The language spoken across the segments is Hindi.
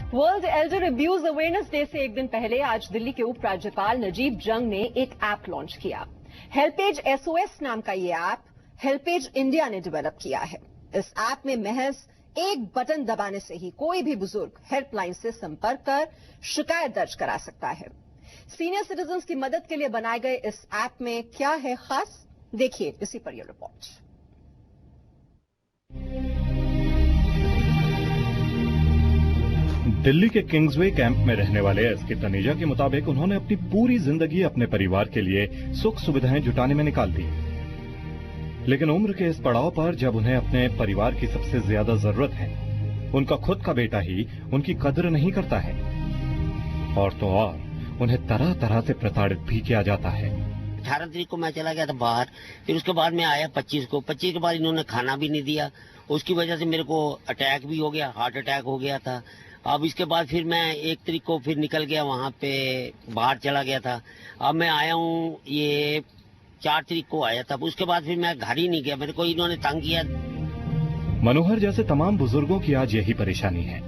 World Elder abuse awareness day से एक दिन पहले आज दिल्ली के उपराज्यपाल नजीब जंग ने एक ऐप लॉन्च किया। हेल्पेज SOS नाम का ये ऐप हेल्पेज इंडिया ने डेवलप किया है। इस ऐप में महज एक बटन दबाने से ही कोई भी बुजुर्ग हेल्पलाइन से संपर्क कर शिकायत दर्ज करा सकता है। सीनियर सिटीजन्स की मदद के लिए बनाए गए इस ऐप में क्या है खास, देखिए इसी पर यह रिपोर्ट। दिल्ली के किंग्सवे कैंप में रहने वाले एसके तनेजा के मुताबिक उन्होंने अपनी पूरी जिंदगी अपने परिवार के लिए सुख सुविधाएं जुटाने में निकाल दी, लेकिन उम्र के इस पड़ाव पर जब उन्हें अपने परिवार की सबसे ज्यादा जरूरत है, उनका खुद का बेटा ही उनकी कदर नहीं करता है। और तो और उन्हें तरह तरह से प्रताड़ित भी किया जाता है। 18 तारीख को मैं चला गया था बाहर, फिर उसके बाद मैं आया 25 को। 25 के बाद इन्होंने खाना भी नहीं दिया, उसकी वजह से मेरे को अटैक भी हो गया, हार्ट अटैक हो गया था। अब इसके बाद फिर मैं 1 तारीख को फिर निकल गया, वहाँ पे बाहर चला गया था। अब मैं आया हूँ, ये 4 तारीख को आया था। उसके बाद फिर मैं घर ही नहीं गया, मेरे को इन्होंने तंग किया। मनोहर जैसे तमाम बुजुर्गों की आज यही परेशानी है।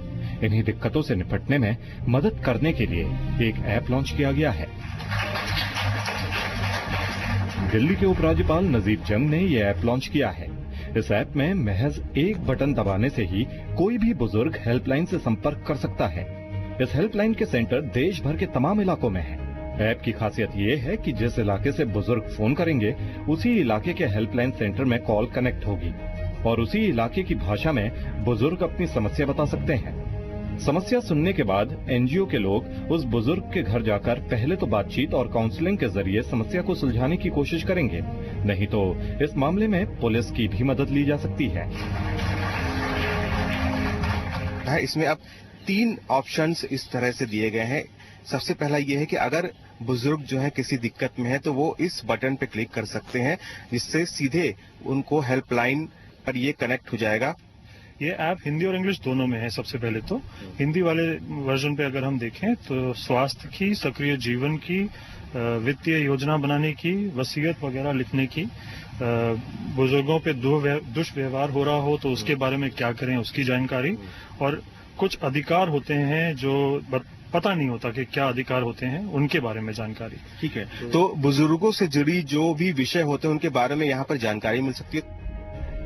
इन्हीं दिक्कतों से निपटने में मदद करने के लिए एक ऐप लॉन्च किया गया है। दिल्ली के उपराज्यपाल नजीब जंग ने यह ऐप लॉन्च किया है। इस ऐप में महज एक बटन दबाने से ही कोई भी बुजुर्ग हेल्पलाइन से संपर्क कर सकता है। इस हेल्पलाइन के सेंटर देश भर के तमाम इलाकों में हैं। ऐप की खासियत ये है कि जिस इलाके से बुजुर्ग फोन करेंगे, उसी इलाके के हेल्पलाइन सेंटर में कॉल कनेक्ट होगी और उसी इलाके की भाषा में बुजुर्ग अपनी समस्या बता सकते हैं। समस्या सुनने के बाद NGO के लोग उस बुजुर्ग के घर जाकर पहले तो बातचीत और काउंसलिंग के जरिए समस्या को सुलझाने की कोशिश करेंगे, नहीं तो इस मामले में पुलिस की भी मदद ली जा सकती है। इसमें अब 3 ऑप्शंस इस तरह से दिए गए हैं। सबसे पहला ये है कि अगर बुजुर्ग जो है किसी दिक्कत में है तो वो इस बटन पे क्लिक कर सकते हैं, जिससे सीधे उनको हेल्पलाइन पर ये कनेक्ट हो जाएगा। ये ऐप हिंदी और इंग्लिश दोनों में है। सबसे पहले तो हिंदी वाले वर्जन पे अगर हम देखें तो स्वास्थ्य की, सक्रिय जीवन की, वित्तीय योजना बनाने की, वसीयत वगैरह लिखने की, बुजुर्गों पे दुष्व्यवहार हो रहा हो तो उसके बारे में क्या करें उसकी जानकारी, और कुछ अधिकार होते हैं जो पता नहीं होता कि क्या अधिकार होते हैं, उनके बारे में जानकारी। ठीक है, तो बुजुर्गों से जुड़ी जो भी विषय होते हैं उनके बारे में यहाँ पर जानकारी मिल सकती है।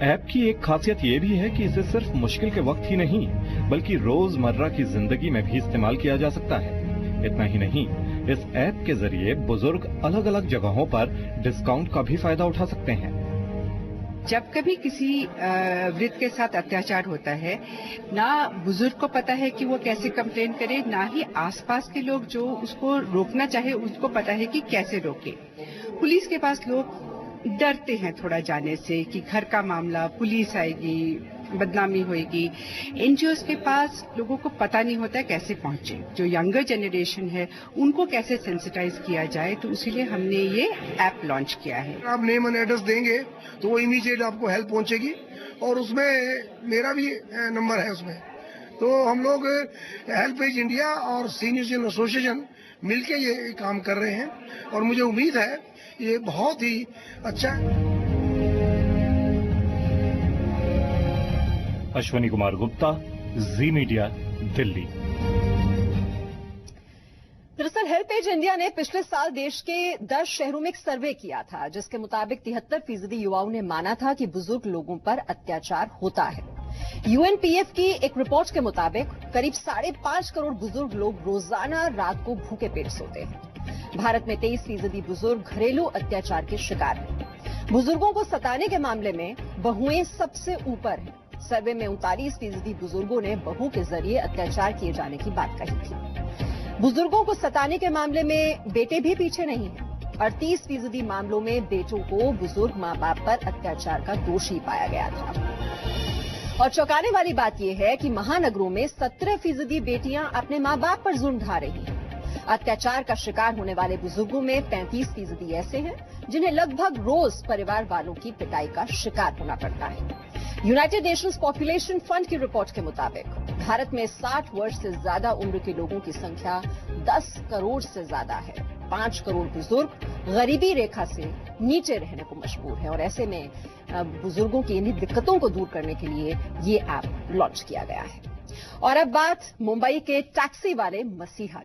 ऐप की एक खासियत ये भी है कि इसे सिर्फ मुश्किल के वक्त ही नहीं बल्कि रोजमर्रा की जिंदगी में भी इस्तेमाल किया जा सकता है। इतना ही नहीं, इस ऐप के जरिए बुजुर्ग अलग अलग जगहों पर डिस्काउंट का भी फायदा उठा सकते हैं। जब कभी किसी वृद्ध के साथ अत्याचार होता है, ना बुजुर्ग को पता है कि वो कैसे कंप्लेन करे, ना ही आसपास के लोग जो उसको रोकना चाहे उसको पता है कि कैसे रोके। पुलिस के पास लोग डरते हैं थोड़ा जाने से कि घर का मामला, पुलिस आएगी, बदनामी होगी। NGOs के पास लोगों को पता नहीं होता है कैसे पहुंचे। जो यंगर जनरेशन है उनको कैसे सेंसिटाइज किया जाए, तो इसीलिए हमने ये ऐप लॉन्च किया है। आप नेम एंड एड्रेस देंगे तो वो इमीडिएट आपको हेल्प पहुंचेगी, और उसमें मेरा भी नंबर है उसमें। तो हम लोग हेल्पेज इंडिया और सीनियर सिटीजन एसोसिएशन मिलके ये काम कर रहे हैं, और मुझे उम्मीद है ये बहुत ही अच्छा है। अश्वनी कुमार गुप्ता, जी मीडिया, दिल्ली। दरअसल हेल्पेज इंडिया ने पिछले साल देश के 10 शहरों में एक सर्वे किया था, जिसके मुताबिक 73% युवाओं ने माना था कि बुजुर्ग लोगों पर अत्याचार होता है। UNPF की एक रिपोर्ट के मुताबिक करीब 5.5 करोड़ बुजुर्ग लोग रोजाना रात को भूखे पेट सोते हैं। भारत में 23% बुजुर्ग घरेलू अत्याचार के शिकार हैं। बुजुर्गों को सताने के मामले में बहुएं सबसे ऊपर हैं। सर्वे में 39% बुजुर्गों ने बहू के जरिए अत्याचार किए जाने की बात कही थी। बुजुर्गों को सताने के मामले में बेटे भी पीछे नहीं हैं। 38% मामलों में बेटों को बुजुर्ग मां बाप पर अत्याचार का दोषी पाया गया था। और चौंकाने वाली बात यह है कि महानगरों में 17% बेटियां अपने मां बाप पर जुल्म ढा रही हैं। अत्याचार का शिकार होने वाले बुजुर्गों में 35% ऐसे हैं जिन्हें लगभग रोज परिवार वालों की पिटाई का शिकार होना पड़ता है। यूनाइटेड नेशंस पॉपुलेशन फंड की रिपोर्ट के मुताबिक भारत में 60 वर्ष से ज्यादा उम्र के लोगों की संख्या 10 करोड़ से ज्यादा है। 5 करोड़ बुजुर्ग गरीबी रेखा से नीचे रहने को मजबूर है, और ऐसे में बुजुर्गों की इन्हीं दिक्कतों को दूर करने के लिए ये ऐप लॉन्च किया गया है। और अब बात मुंबई के टैक्सी वाले मसीहा की।